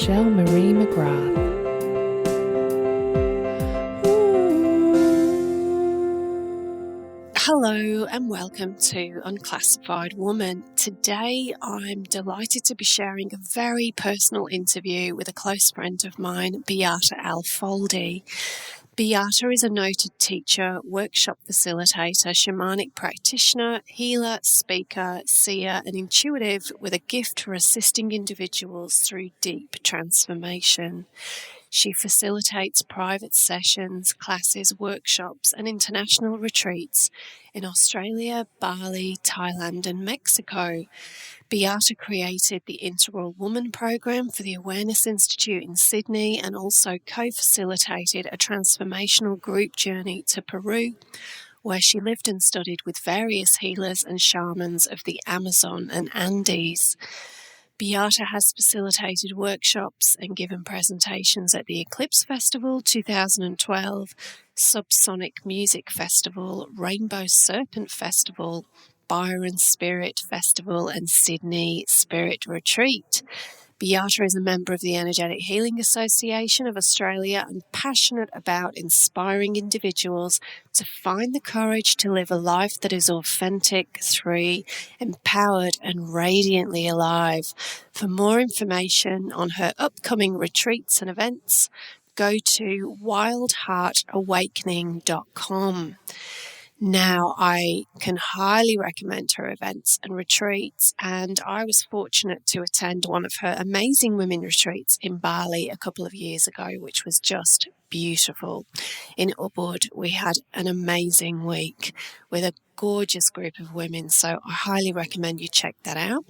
Michelle Marie McGrath. Hello and welcome to Unclassified Woman. Today I'm delighted to be sharing a very personal interview with a close friend of mine, Beata Alfoldi. Beata is a noted teacher, workshop facilitator, shamanic practitioner, healer, speaker, seer, and intuitive with a gift for assisting individuals through deep transformation. She facilitates private sessions, classes, workshops, and international retreats in Australia, Bali, Thailand, and Mexico. Beata created the Integral Woman program for the Awareness Institute in Sydney and also co-facilitated a transformational group journey to Peru, where she lived and studied with various healers and shamans of the Amazon and Andes. Beata has facilitated workshops and given presentations at the Eclipse Festival 2012, Subsonic Music Festival, Rainbow Serpent Festival, Byron Spirit Festival, and Sydney Spirit Retreat. Beata is a member of the Energetic Healing Association of Australia and passionate about inspiring individuals to find the courage to live a life that is authentic, free, empowered, and radiantly alive. For more information on her upcoming retreats and events, go to wildheartawakening.com. Now, I can highly recommend her events and retreats, and I was fortunate to attend one of her amazing women retreats in Bali a couple of years ago, which was just beautiful. In Ubud, we had an amazing week with a gorgeous group of women, so I highly recommend you check that out.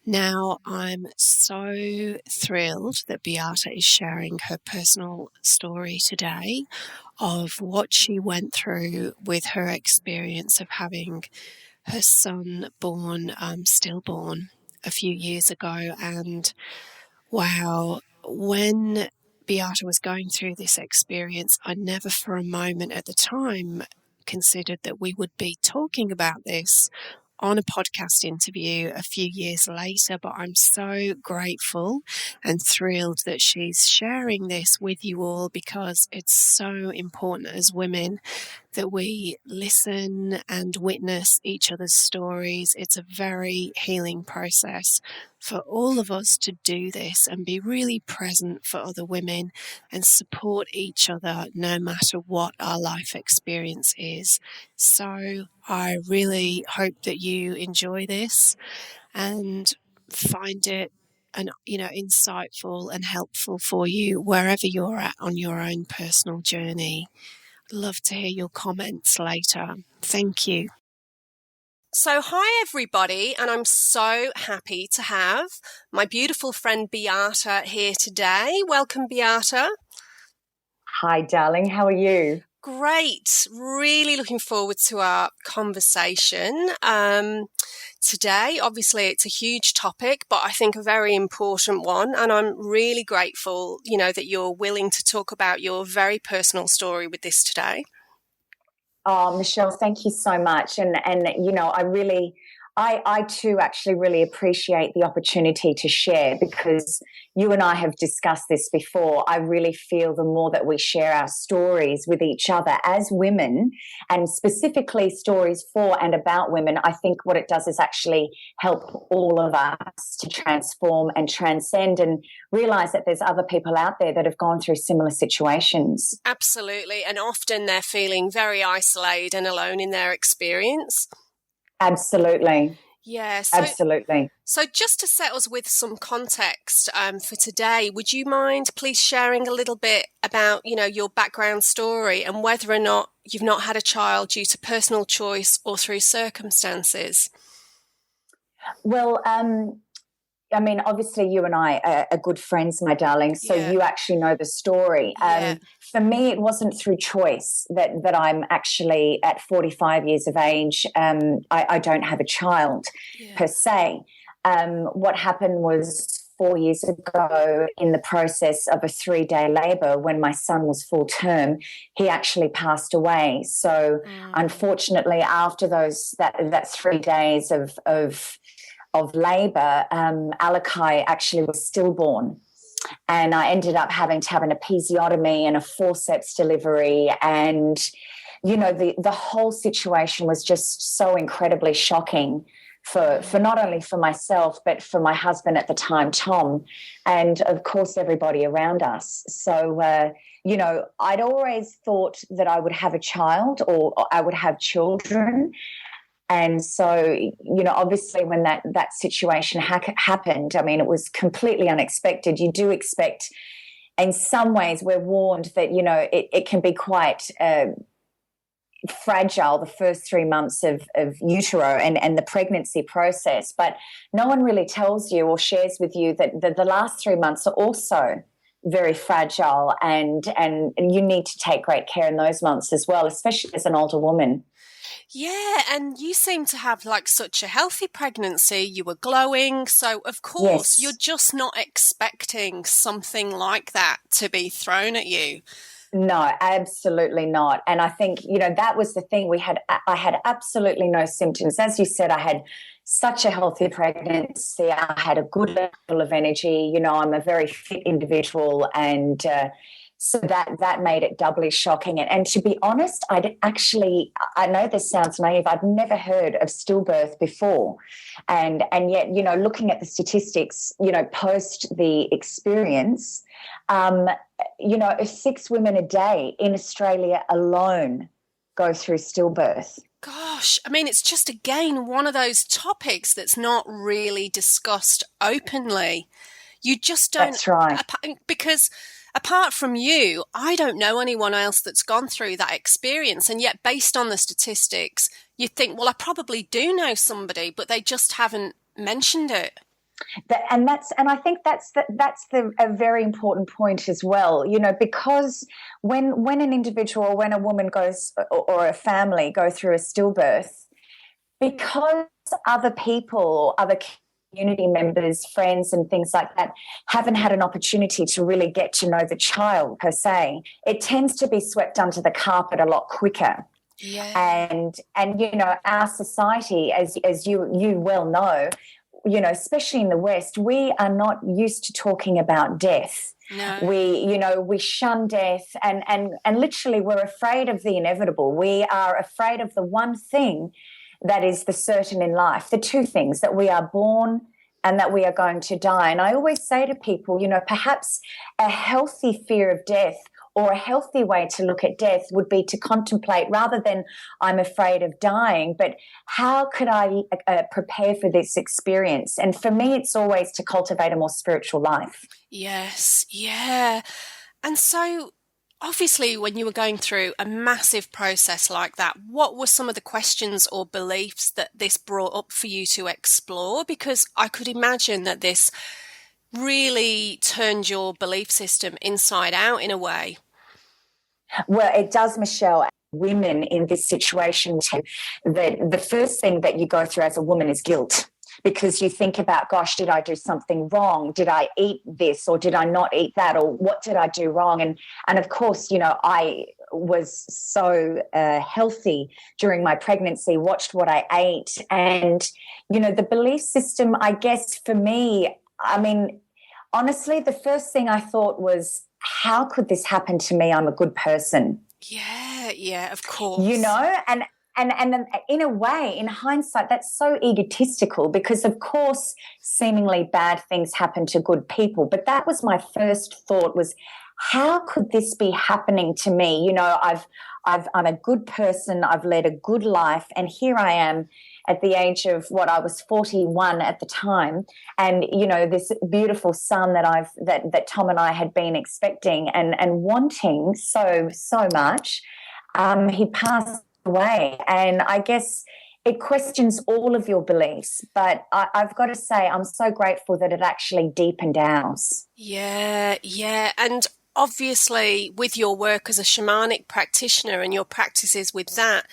Now, I'm so thrilled that Beata is sharing her personal story today of what she went through with her experience of having her son born, stillborn, a few years ago. And wow, when Beata was going through this experience, I never for a moment at the time considered that we would be talking about this on a podcast interview a few years later, but I'm so grateful and thrilled that she's sharing this with you all, because it's so important as women that we listen and witness each other's stories. It's a very healing process for all of us to do this and be really present for other women and support each other no matter what our life experience is. So I really hope that you enjoy this and find it insightful and helpful for you wherever you're at on your own personal journey. I'd love to hear your comments later. Thank you. So hi everybody, and I'm so happy to have my beautiful friend Beata here today. Welcome, Beata. Hi darling, how are you? Great. Really looking forward to our conversation today. Obviously, it's a huge topic, but I think a very important one. And I'm really grateful, that you're willing to talk about your very personal story with this today. Oh, Michelle, thank you so much. And I too actually really appreciate the opportunity to share, because you and I have discussed this before. I really feel the more that we share our stories with each other as women, and specifically stories for and about women, I think what it does is actually help all of us to transform and transcend and realize that there's other people out there that have gone through similar situations. Absolutely. And often they're feeling very isolated and alone in their experience. Absolutely. Yeah. Absolutely. So just to set us with some context for today, would you mind please sharing a little bit about, your background story and whether or not you've not had a child due to personal choice or through circumstances? Well, obviously you and I are good friends, my darling, so you actually know the story. For me, it wasn't through choice that I'm actually at 45 years of age. I don't have a child per se. What happened was 4 years ago, in the process of a 3-day labour, when my son was full term, he actually passed away. So unfortunately, after that 3 days of labour, Alakai actually was stillborn. And I ended up having to have an episiotomy and a forceps delivery. And, you know, the whole situation was just so incredibly shocking for not only for myself, but for my husband at the time, Tom, and of course, everybody around us. So, you know, I'd always thought that I would have a child or I would have children. And so, you know, obviously when that situation happened, I mean, it was completely unexpected. You do expect, in some ways, we're warned that, you know, it can be quite fragile the first 3 months of utero and the pregnancy process. But no one really tells you or shares with you that the last 3 months are also very fragile and you need to take great care in those months as well, especially as an older woman. Yeah, and you seem to have like such a healthy pregnancy. You were glowing. So, of course, Yes. you're just not expecting something like that to be thrown at you. No, absolutely not. And I think, you know, that was the thing. I had absolutely no symptoms. As you said, I had such a healthy pregnancy. I had a good level of energy. You know, I'm a very fit individual, and so that made it doubly shocking. And to be honest, I know this sounds naive. I'd never heard of stillbirth before. And yet, you know, looking at the statistics, you know, post the experience, you know, 6 women a day in Australia alone go through stillbirth. Gosh, I mean, it's just, again, one of those topics that's not really discussed openly. You just don't. That's right. Because apart from you, I don't know anyone else that's gone through that experience. And yet, based on the statistics, you think, well, I probably do know somebody, but they just haven't mentioned it. And I think that's a very important point as well. You know, because when an individual or when a woman goes or a family go through a stillbirth, because other people or other community members, friends and things like that haven't had an opportunity to really get to know the child per se, it tends to be swept under the carpet a lot quicker. Yeah. And you know, our society, as you well know, you know, especially in the West, we are not used to talking about death. No. We shun death and literally we're afraid of the inevitable. We are afraid of the one thing that is the certain in life, the two things, that we are born and that we are going to die. And I always say to people, you know, perhaps a healthy fear of death or a healthy way to look at death would be to contemplate, rather than I'm afraid of dying, but how could I prepare for this experience? And for me, it's always to cultivate a more spiritual life. Yes, yeah. And so, obviously, when you were going through a massive process like that, what were some of the questions or beliefs that this brought up for you to explore? Because I could imagine that this really turned your belief system inside out in a way. Well, it does, Michelle. Women in this situation, the first thing that you go through as a woman is guilt, because you think about, gosh, did I do something wrong? Did I eat this or did I not eat that? Or what did I do wrong? And of course, you know, I was so healthy during my pregnancy, watched what I ate. And, you know, the belief system, I guess for me, I mean, honestly, the first thing I thought was, how could this happen to me? I'm a good person. Yeah, of course. You know, and in a way, in hindsight, that's so egotistical, because of course seemingly bad things happen to good people. But that was my first thought, was how could this be happening to me? You know, I'm a good person, I've led a good life, and here I am at the age of I was 41 at the time, and you know, this beautiful son that Tom and I had been expecting and wanting so much, he passed away. And I guess it questions all of your beliefs, but I've got to say I'm so grateful that it actually deepened ours. Yeah, and obviously with your work as a shamanic practitioner and your practices with that,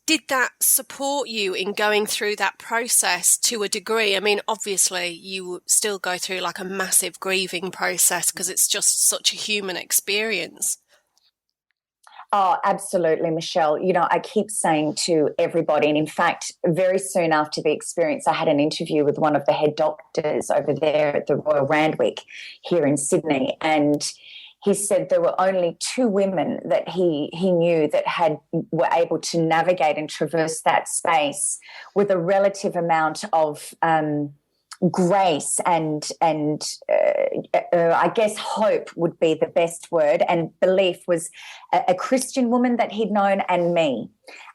did that support you in going through that process to a degree? I mean, obviously you still go through like a massive grieving process because it's just such a human experience. Oh, absolutely, Michelle. You know, I keep saying to everybody, and in fact, very soon after the experience, I had an interview with one of the head doctors over there at the Royal Randwick here in Sydney, and he said there were only two women that he knew that were able to navigate and traverse that space with a relative amount of grace and I guess hope would be the best word, and belief, was a Christian woman that he'd known, and me.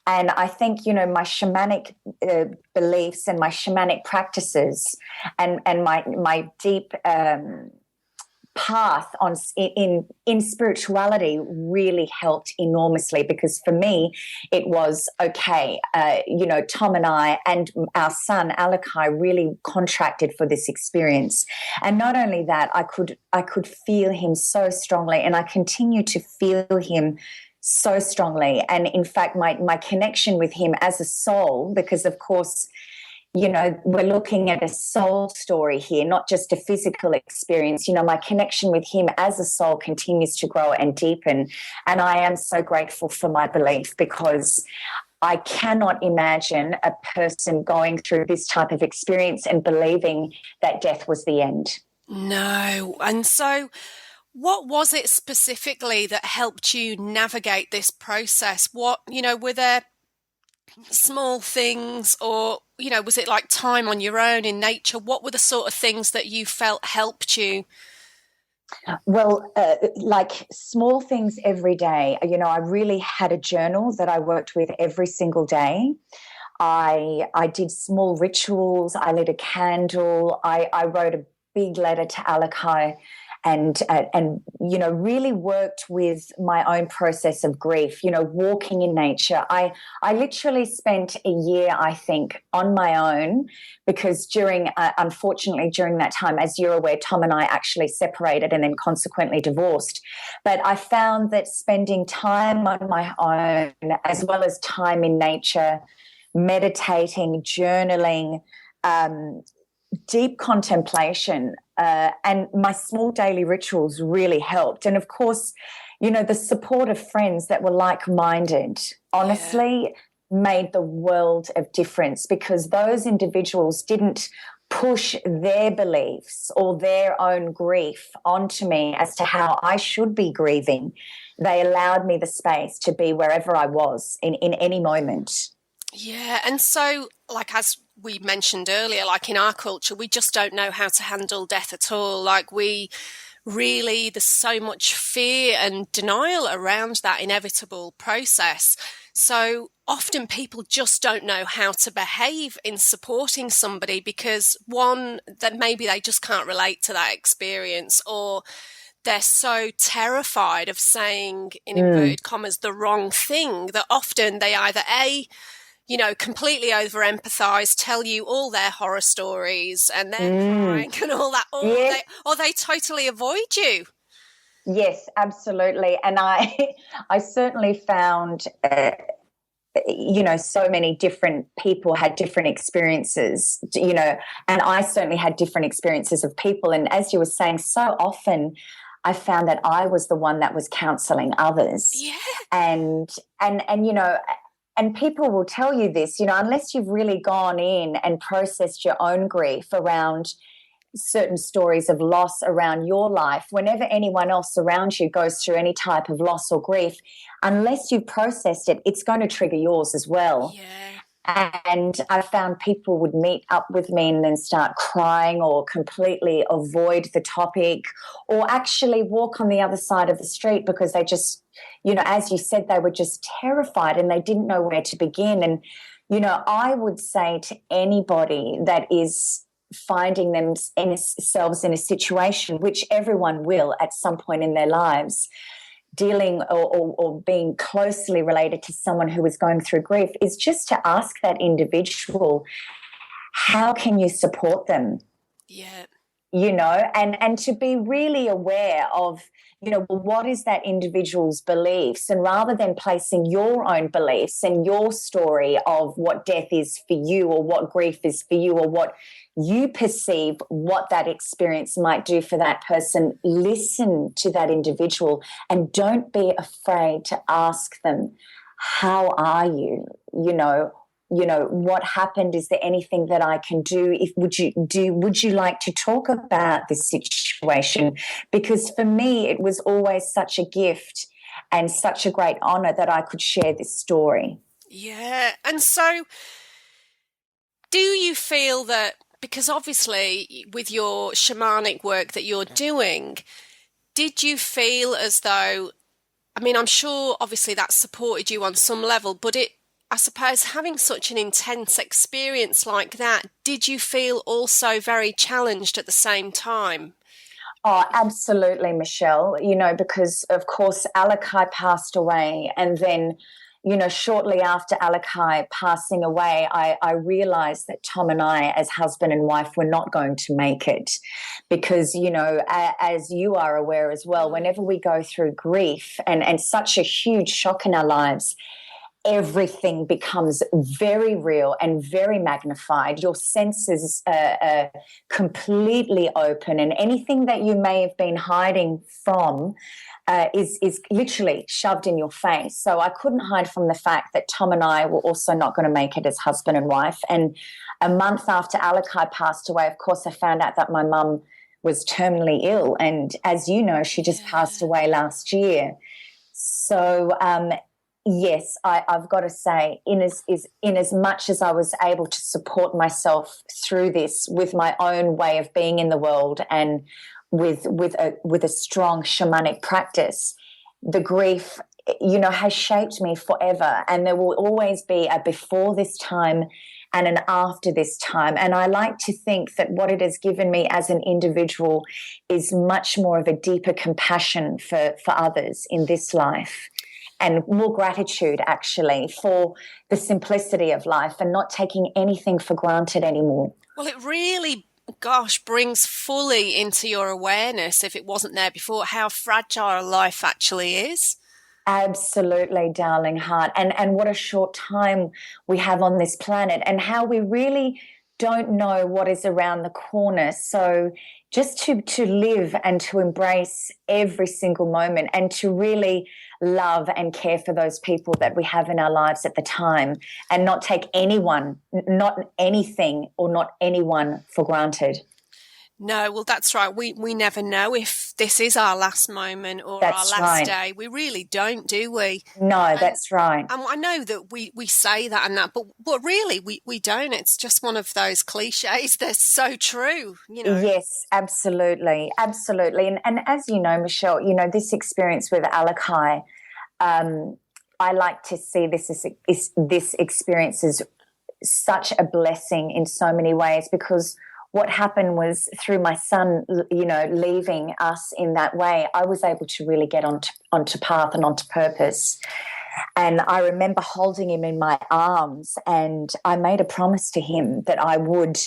And I think, you know, my shamanic beliefs and my shamanic practices and my deep path in spirituality really helped enormously, because for me it was okay. You know, Tom and I and our son Alakai really contracted for this experience, and not only that, I could feel him so strongly, and I continue to feel him so strongly. And in fact, my connection with him as a soul, because of course, you know, we're looking at a soul story here, not just a physical experience. You know, my connection with him as a soul continues to grow and deepen. And I am so grateful for my belief, because I cannot imagine a person going through this type of experience and believing that death was the end. No. And so what was it specifically that helped you navigate this process? What, you know, were there small things, or, you know, was it like time on your own in nature? What were the sort of things that you felt helped you? Well, like small things every day. You know, I really had a journal that I worked with every single day. I did small rituals. I lit a candle. I wrote a big letter to Alakai, and you know, really worked with my own process of grief, you know, walking in nature. I literally spent a year, I think, on my own, because unfortunately during that time, as you're aware, Tom and I actually separated and then consequently divorced. But I found that spending time on my own, as well as time in nature, meditating, journaling, deep contemplation, and my small daily rituals really helped. And of course, you know, the support of friends that were like-minded honestly made the world of difference, because those individuals didn't push their beliefs or their own grief onto me as to how I should be grieving. They allowed me the space to be wherever I was in any moment. Yeah. And so, like, as we mentioned earlier, like in our culture, we just don't know how to handle death at all. Like, there's so much fear and denial around that inevitable process. So often people just don't know how to behave in supporting somebody, because one, that maybe they just can't relate to that experience, or they're so terrified of saying, in inverted commas, the wrong thing, that often they either you know, completely over empathize, tell you all their horror stories, and they're crying and all that, or they totally avoid you. Yes, absolutely. And I certainly found, you know, so many different people had different experiences, you know, and I certainly had different experiences of people. And as you were saying, so often I found that I was the one that was counseling others. Yeah. And you know, and people will tell you this, you know, unless you've really gone in and processed your own grief around certain stories of loss around your life, whenever anyone else around you goes through any type of loss or grief, unless you've processed it, it's going to trigger yours as well. Yeah. And I found people would meet up with me and then start crying, or completely avoid the topic, or actually walk on the other side of the street, because they just, you know, as you said, they were just terrified and they didn't know where to begin. And, you know, I would say to anybody that is finding themselves in a situation, which everyone will at some point in their lives, dealing or being closely related to someone who is going through grief, is just to ask that individual, how can you support them? Yeah. and to be really aware of, well, what is that individual's beliefs? And rather than placing your own beliefs and your story of what death is for you or what grief is for you or what you perceive what that experience might do for that person, listen to that individual and don't be afraid to ask them, how are you? What happened? Is there anything that I can do? Would you like to talk about this situation? Because for me, it was always such a gift and such a great honor that I could share this story. Yeah. And so do you feel that, because obviously with your shamanic work that you're doing, did you feel as though, I mean, I'm sure obviously that supported you on some level, but I suppose having such an intense experience like that, did you feel also very challenged at the same time? Oh, absolutely, Michelle, because of course Alakai passed away, and then shortly after Alakai passing away, I realized that Tom and I, as husband and wife, were not going to make it because, as you are aware as well, whenever we go through grief and such a huge shock in our lives, everything becomes very real and very magnified. Your senses are completely open, and anything that you may have been hiding from is literally shoved in your face. So I couldn't hide from the fact that Tom and I were also not going to make it as husband and wife. And a month after Alakai passed away, of course, I found out that my mum was terminally ill. And as you know, she just passed away last year. So, yes, I've got to say, in as much as I was able to support myself through this with my own way of being in the world and with a strong shamanic practice, the grief, has shaped me forever. And there will always be a before this time and an after this time. And I like to think that what it has given me as an individual is much more of a deeper compassion for others in this life, and more gratitude actually for the simplicity of life and not taking anything for granted anymore. Well, it really, brings fully into your awareness, if it wasn't there before, how fragile life actually is. Absolutely, darling heart. And what a short time we have on this planet, and how we really don't know what is around the corner. So just to live and to embrace every single moment and to really love and care for those people that we have in our lives at the time, and not take anyone, not anything or not anyone for granted. No, well, that's right. We never know if this is our last moment or our last day. We really don't, do we? No, that's right. And I know that we say that and that, but really we don't. It's just one of those cliches. They're so true, Yes, absolutely. Absolutely. And as you know, Michelle, this experience with Alakai, I like to see this experience as such a blessing in so many ways, because what happened was, through my son, leaving us in that way, I was able to really get onto path and onto purpose. And I remember holding him in my arms, and I made a promise to him that I would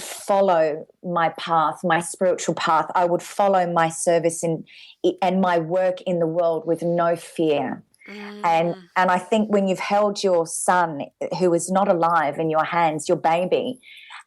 follow my path, my spiritual path. I would follow my service and my work in the world with no fear. And I think when you've held your son, who is not alive, in your hands, your baby,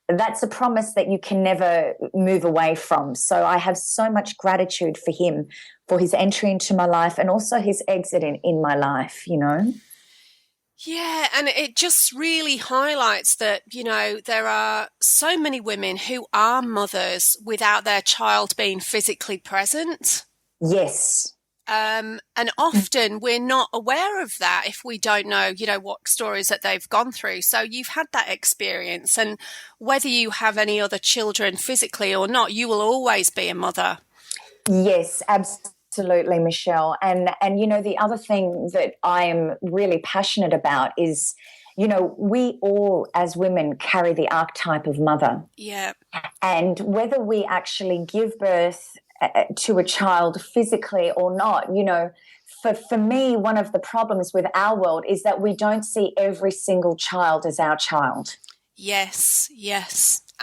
that's a promise that you can never move away from. So I have so much gratitude for him, for his entry into my life and also his exit in my life, Yeah, and it just really highlights that, there are so many women who are mothers without their child being physically present. Yes. And often we're not aware of that if we don't know, what stories that they've gone through. So you've had that experience, and whether you have any other children physically or not, you will always be a mother. Yes, absolutely, Michelle. And the other thing that I am really passionate about is, we all as women carry the archetype of mother. Yeah. And whether we actually give birth to a child physically or not, for me, one of the problems with our world is that we don't see every single child as our child. Yes,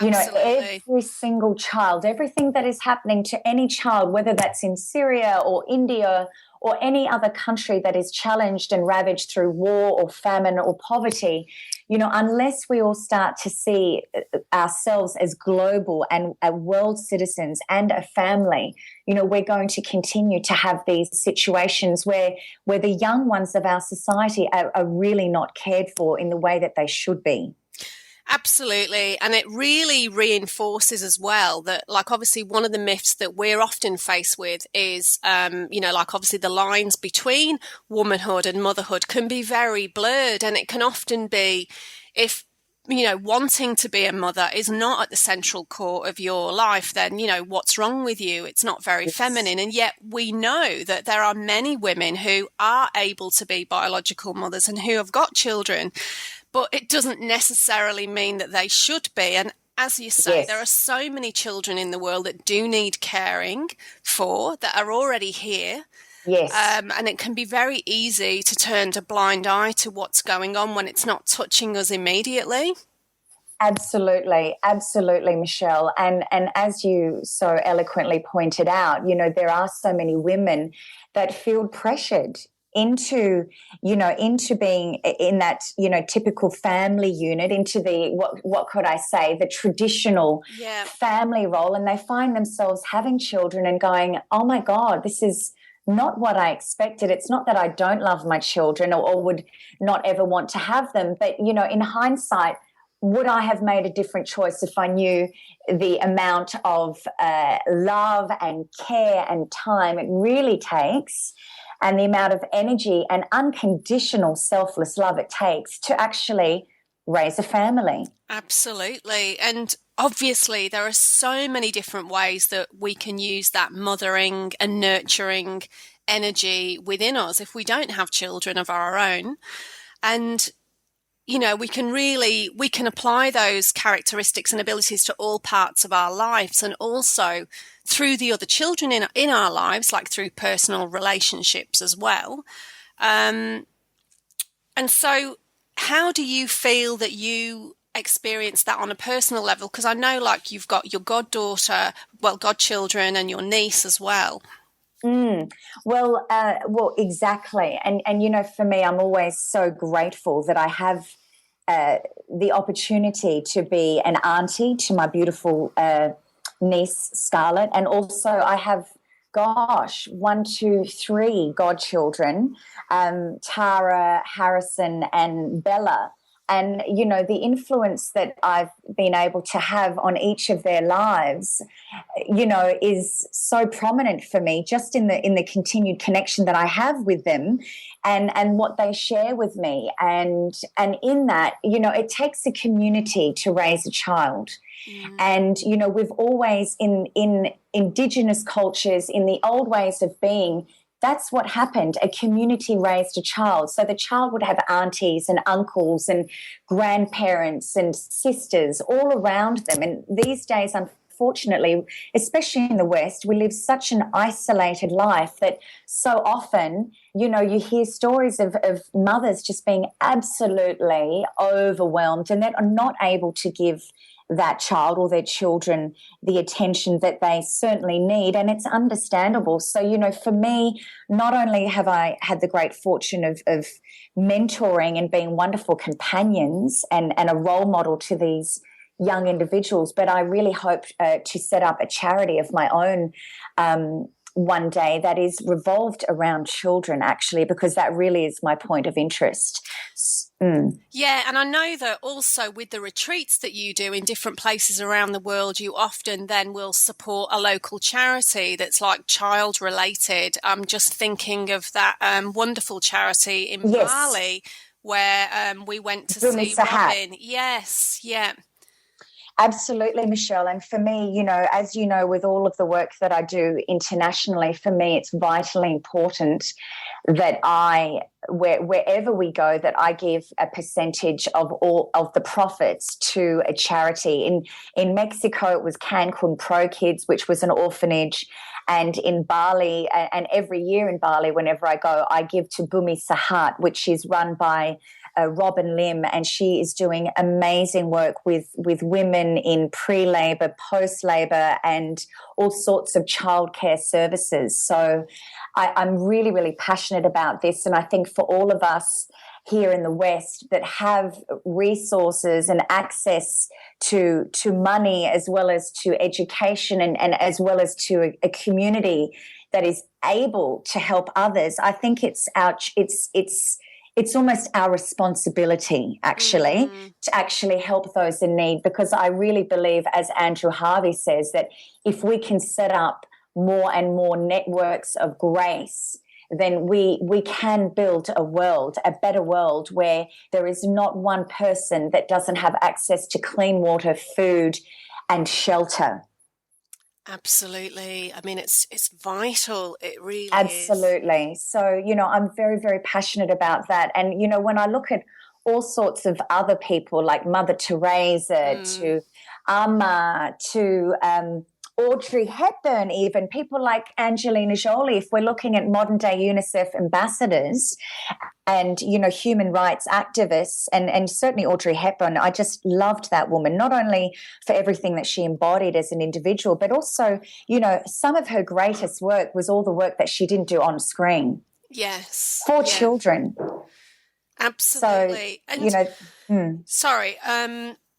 Absolutely. Every single child, everything that is happening to any child, whether that's in Syria or India or any other country that is challenged and ravaged through war or famine or poverty, unless we all start to see ourselves as global and world citizens and a family, we're going to continue to have these situations where the young ones of our society are really not cared for in the way that they should be. Absolutely. And it really reinforces as well that, like, obviously one of the myths that we're often faced with is, like, obviously the lines between womanhood and motherhood can be very blurred. And it can often be, if, wanting to be a mother is not at the central core of your life, then, what's wrong with you? It's not very feminine. And yet we know that there are many women who are able to be biological mothers and who have got children. But it doesn't necessarily mean that they should be. And as you say, there are so many children in the world that do need caring for, that are already here. Yes. And it can be very easy to turn a blind eye to what's going on when it's not touching us immediately. Absolutely, Michelle. And as you so eloquently pointed out, there are so many women that feel pressured into being in that, typical family unit, into the, what could I say, the traditional family role. And they find themselves having children and going, oh my God, this is not what I expected. It's not that I don't love my children or would not ever want to have them. But, in hindsight, would I have made a different choice if I knew the amount of love and care and time it really takes, and the amount of energy and unconditional selfless love it takes to actually raise a family? Absolutely. And obviously there are so many different ways that we can use that mothering and nurturing energy within us if we don't have children of our own. And we can apply those characteristics and abilities to all parts of our lives, and also through the other children in our lives, like through personal relationships as well. And so how do you feel that you experience that on a personal level? Because I know, like, you've got your godchildren and your niece as well. Well, exactly. And for me, I'm always so grateful that I have the opportunity to be an auntie to my beautiful niece, Scarlett. And also I have, 1, 2, 3 godchildren, Tara, Harrison and Bella. And, the influence that I've been able to have on each of their lives, is so prominent for me, just in the continued connection that I have with them and what they share with me. And in that, it takes a community to raise a child. And, we've always in Indigenous cultures, in the old ways of being, that's what happened. A community raised a child. So the child would have aunties and uncles and grandparents and sisters all around them. And these days, unfortunately, especially in the West, we live such an isolated life that so often, you hear stories of mothers just being absolutely overwhelmed, and that are not able to give that child or their children the attention that they certainly need. And it's understandable. So, for me, not only have I had the great fortune of mentoring and being wonderful companions and a role model to these young individuals, but I really hope to set up a charity of my own one day that is revolved around children, actually, because that really is my point of interest. Yeah, and I know that also with the retreats that you do in different places around the world, you often then will support a local charity that's like child related. I'm just thinking of that wonderful charity in Bali where we went to see Robin. Yes, yeah. Absolutely, Michelle. And for me, as you know, with all of the work that I do internationally, for me, it's vitally important that wherever we go, that I give a percentage of all of the profits to a charity. In Mexico, it was Cancun Pro Kids, which was an orphanage. And in Bali, and every year in Bali, whenever I go, I give to Bumi Sahat, which is run by Robin Lim, and she is doing amazing work with women in pre-labour, post-labour, and all sorts of childcare services. So I'm really, really passionate about this, and I think for all of us here in the West that have resources and access to money, as well as to education, and as well as to a community that is able to help others, I think it's almost our responsibility, actually, to actually help those in need, because I really believe, as Andrew Harvey says, that if we can set up more and more networks of grace, then we can build a better world, where there is not one person that doesn't have access to clean water, food, and shelter. Absolutely. I mean, it's vital. It really Absolutely. is. So, I'm very, very passionate about that. And, when I look at all sorts of other people like Mother Teresa to Amma to Audrey Hepburn, even people like Angelina Jolie, if we're looking at modern day UNICEF ambassadors and, human rights activists, and certainly Audrey Hepburn, I just loved that woman, not only for everything that she embodied as an individual, but also, some of her greatest work was all the work that she didn't do on screen. Yes. For children. Absolutely. So, and sorry,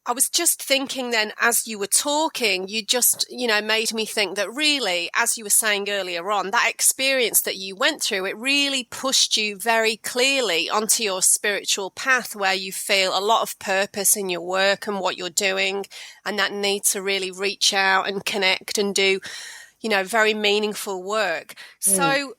I was just thinking then, as you were talking, you just, made me think that really, as you were saying earlier on, that experience that you went through, it really pushed you very clearly onto your spiritual path, where you feel a lot of purpose in your work and what you're doing, and that need to really reach out and connect and do, very meaningful work. So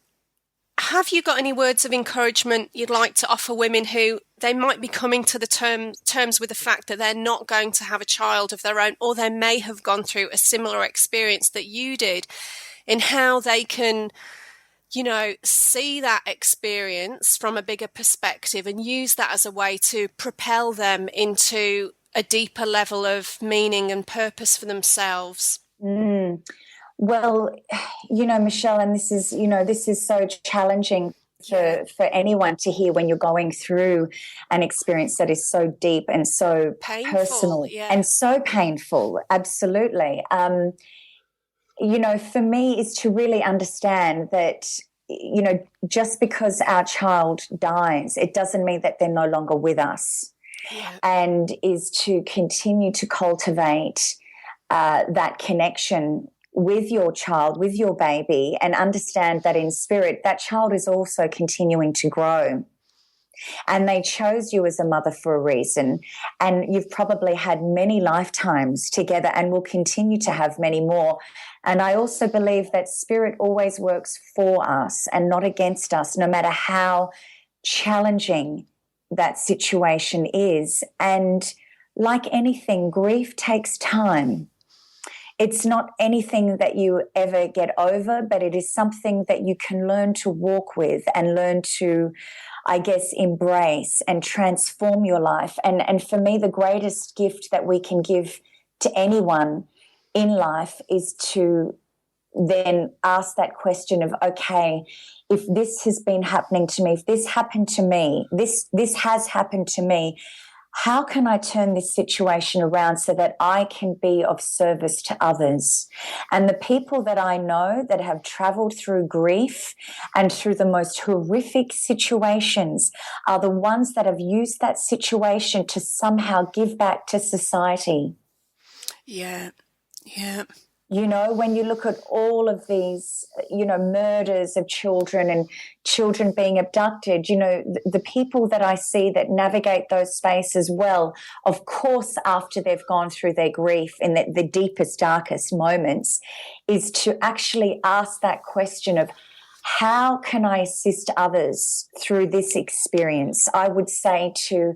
have you got any words of encouragement you'd like to offer women who they might be coming to the terms with the fact that they're not going to have a child of their own, or they may have gone through a similar experience that you did, in how they can, see that experience from a bigger perspective and use that as a way to propel them into a deeper level of meaning and purpose for themselves? Well, Michelle, and this is so challenging for anyone to hear when you're going through an experience that is so deep and so painful, personal and so painful. Absolutely. For me, is to really understand that, just because our child dies, it doesn't mean that they're no longer with us. Yeah. And is to continue to cultivate that connection with your child, with your baby, and understand that in spirit, that child is also continuing to grow. And they chose you as a mother for a reason. And you've probably had many lifetimes together and will continue to have many more. And I also believe that spirit always works for us and not against us, no matter how challenging that situation is. And like anything, grief takes time. It's not anything that you ever get over, but it is something that you can learn to walk with and learn to, I guess, embrace and transform your life. And for me, the greatest gift that we can give to anyone in life is to then ask that question of, okay, if this has been happening to me, if this happened to me, this has happened to me, how can I turn this situation around so that I can be of service to others? And the people that I know that have traveled through grief and through the most horrific situations are the ones that have used that situation to somehow give back to society. Yeah, yeah. When you look at all of these, murders of children and children being abducted, the people that I see that navigate those spaces well, of course, after they've gone through their grief in the deepest, darkest moments, is to actually ask that question of, how can I assist others through this experience? I would say to,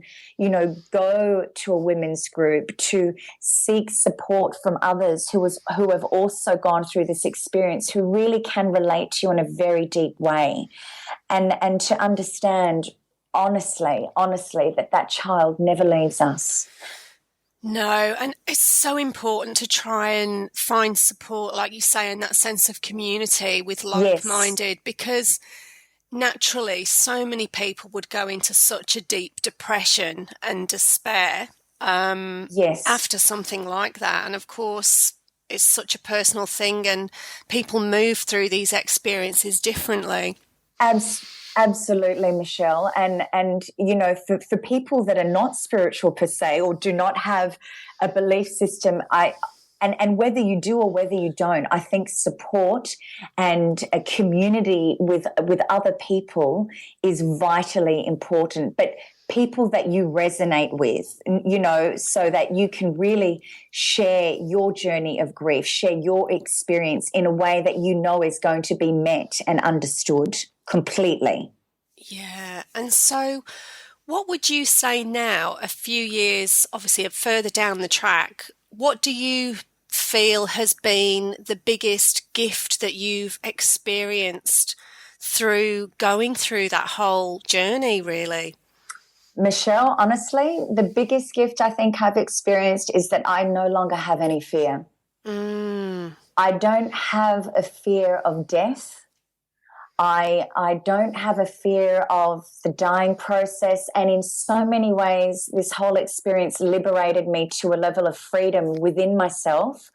go to a women's group, to seek support from others who have also gone through this experience, who really can relate to you in a very deep way, and to understand honestly that child never leaves us. No, and it's so important to try and find support, like you say, in that sense of community with like-minded, because naturally, so many people would go into such a deep depression and despair after something like that. And of course, it's such a personal thing, and people move through these experiences differently. Absolutely, Michelle. And you know, for people that are not spiritual per se, or do not have a belief system, and whether you do or whether you don't, I think support and a community with other people is vitally important. But people that you resonate with, you know, so that you can really share your journey of grief, share your experience in a way that you know is going to be met and understood completely. Yeah. And so what would you say now, a few years, obviously, further down the track, what do you feel has been the biggest gift that you've experienced through going through that whole journey, really? Michelle, honestly, the biggest gift I think I've experienced is that I no longer have any fear. I don't have a fear of death. I don't have a fear of the dying process. And in so many ways, this whole experience liberated me to a level of freedom within myself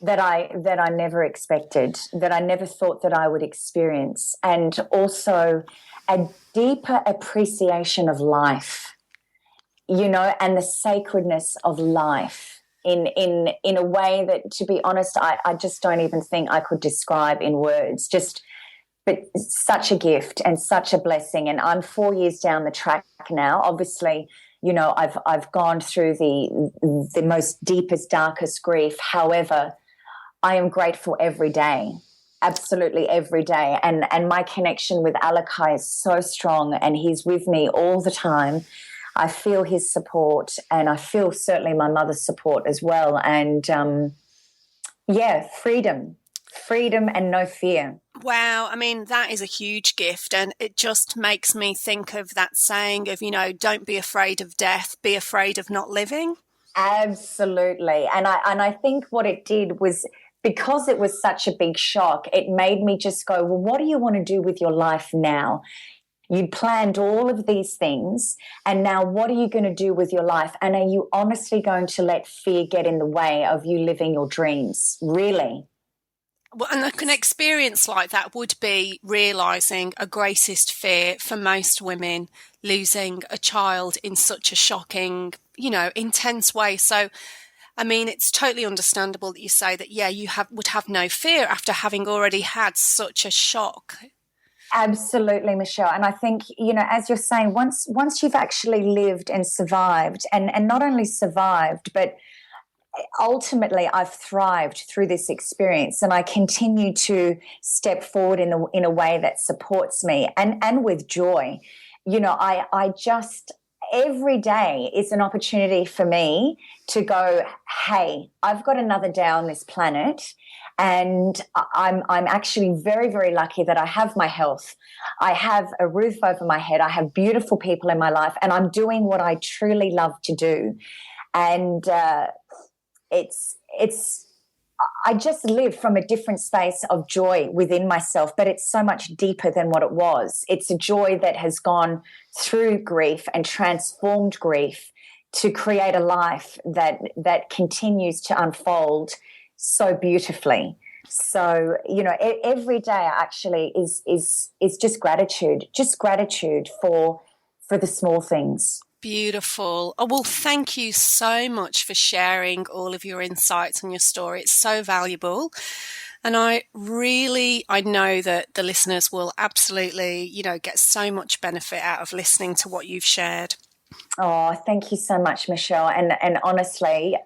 that I never expected, that I never thought that I would experience. And also a deeper appreciation of life, you know, and the sacredness of life in a way that, to be honest, I just don't even think I could describe in words. But such a gift and such a blessing. And I'm 4 years down the track now. Obviously, you know, I've gone through the most deepest, darkest grief. However, I am grateful every day, absolutely every day. And my connection with Alakai is so strong, and he's with me all the time. I feel his support, and I feel certainly my mother's support as well. And freedom and no fear. Wow. I mean, that is a huge gift. And it just makes me think of that saying of, you know, don't be afraid of death, be afraid of not living. Absolutely. And I think what it did was, because it was such a big shock, it made me just go, well, what do you want to do with your life now? You planned all of these things, and now what are you going to do with your life? And are you honestly going to let fear get in the way of you living your dreams? Really? Well, and an experience like that would be realising a greatest fear for most women, losing a child in such a shocking, you know, intense way. So, I mean, it's totally understandable that you say that, yeah, you would have no fear after having already had such a shock. Absolutely, Michelle. And I think, you know, as you're saying, once you've actually lived and survived, and not only survived, but ultimately I've thrived through this experience, and I continue to step forward in a way that supports me and with joy. You know, I just, every day is an opportunity for me to go, hey, I've got another day on this planet, and I'm actually very, very lucky that I have my health. I have a roof over my head. I have beautiful people in my life, and I'm doing what I truly love to do. And I just live from a different space of joy within myself, but it's so much deeper than what it was. It's a joy that has gone through grief and transformed grief to create a life that continues to unfold so beautifully. So, you know, every day actually is just gratitude for the small things. Beautiful. Oh, well, thank you so much for sharing all of your insights and your story. It's so valuable. And I know that the listeners will absolutely, you know, get so much benefit out of listening to what you've shared. Oh, thank you so much, Michelle. And honestly,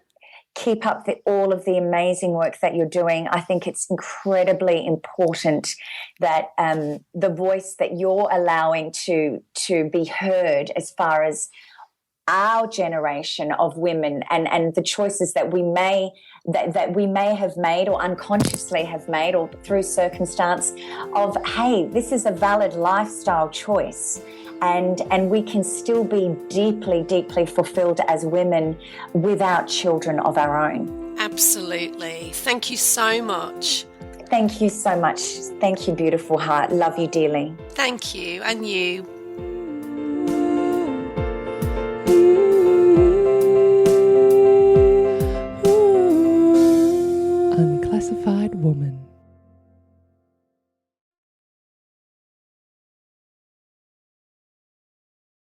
keep up all of the amazing work that you're doing. I think it's incredibly important that the voice that you're allowing to be heard as far as our generation of women and the choices that we may have made or unconsciously have made, or through circumstance of, hey, this is a valid lifestyle choice. And we can still be deeply, deeply fulfilled as women without children of our own. Absolutely. Thank you so much. Thank you so much. Thank you, beautiful heart. Love you dearly. Thank you, and you.